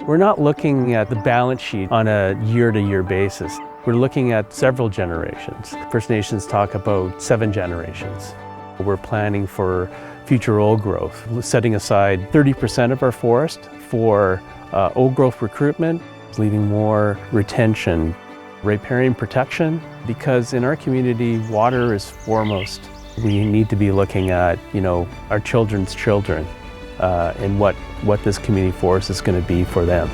We're not looking at the balance sheet on a year-to-year basis. We're looking at several generations. First Nations talk about 7 generations. We're planning for future old growth, setting aside 30% of our forest for old growth recruitment, leaving more retention, riparian protection, because in our community, water is foremost. We need to be looking at, our children's children and what this community forest is going to be for them.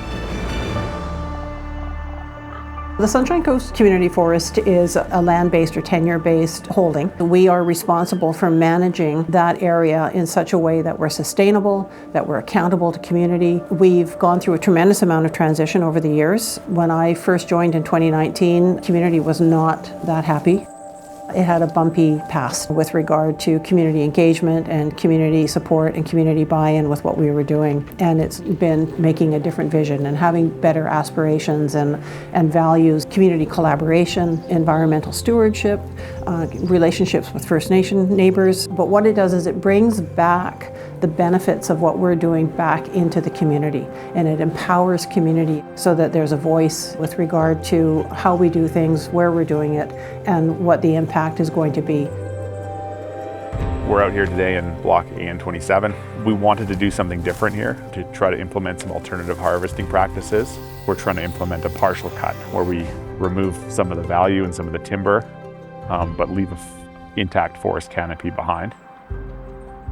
The Sunshine Coast Community Forest is a land-based or tenure-based holding. We are responsible for managing that area in such a way that we're sustainable, that we're accountable to community. We've gone through a tremendous amount of transition over the years. When I first joined in 2019, community was not that happy. It had a bumpy past with regard to community engagement and community support and community buy-in with what we were doing. And it's been making a different vision and having better aspirations and values, community collaboration, environmental stewardship, relationships with First Nation neighbors. But what it does is it brings back the benefits of what we're doing back into the community, and it empowers community so that there's a voice with regard to how we do things, where we're doing it, and what the impact is going to be. We're out here today in Block AN27. We wanted to do something different here to try to implement some alternative harvesting practices. We're trying to implement a partial cut where we remove some of the value and some of the timber, but leave an intact forest canopy behind.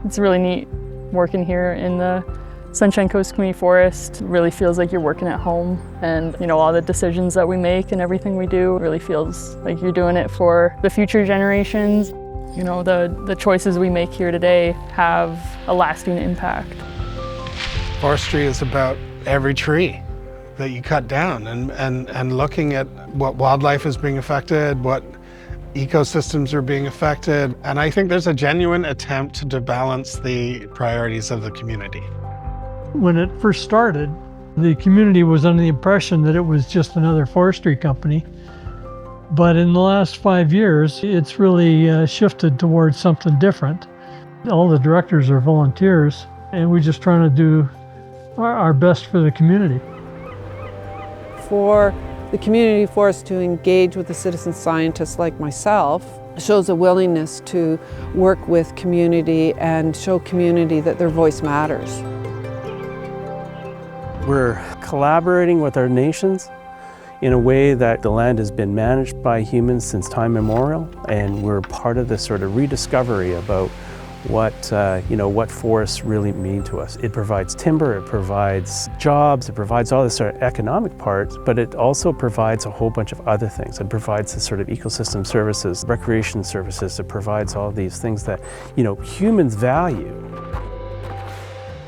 It's really neat working here in the Sunshine Coast Community Forest. It really feels like you're working at home, and all the decisions that we make and everything we do really feels like you're doing it for the future generations. The choices we make here today have a lasting impact. Forestry is about every tree that you cut down and looking at what wildlife is being affected, what ecosystems are being affected, and I think there's a genuine attempt to balance the priorities of the community. When it first started, the community was under the impression that it was just another forestry company. But in the last 5 years, it's really shifted towards something different. All the directors are volunteers, and we're just trying to do our best for the community. For the community forest to engage with the citizen scientists like myself shows a willingness to work with community and show community that their voice matters. We're collaborating with our nations in a way that the land has been managed by humans since time immemorial, and we're part of this sort of rediscovery about what forests really mean to us. It provides timber, it provides jobs, it provides all this sort of economic parts, but it also provides a whole bunch of other things. It provides the sort of ecosystem services, recreation services. It provides all these things that humans value.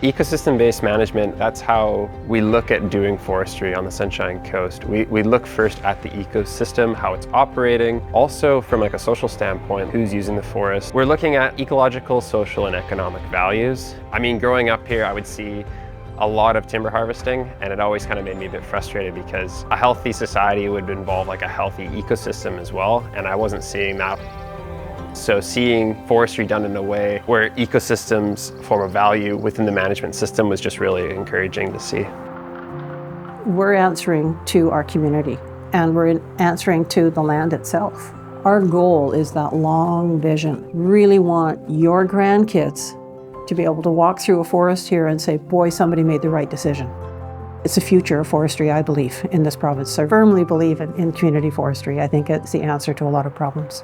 Ecosystem-based management, that's how we look at doing forestry on the Sunshine Coast. We look first at the ecosystem, how it's operating. Also from a social standpoint, who's using the forest. We're looking at ecological, social, and economic values. Growing up here, I would see a lot of timber harvesting, and it always kind of made me a bit frustrated because a healthy society would involve a healthy ecosystem as well, and I wasn't seeing that. So seeing forestry done in a way where ecosystems form a value within the management system was just really encouraging to see. We're answering to our community, and we're answering to the land itself. Our goal is that long vision. Really want your grandkids to be able to walk through a forest here and say, boy, somebody made the right decision. It's the future of forestry, I believe, in this province. I firmly believe in community forestry. I think it's the answer to a lot of problems.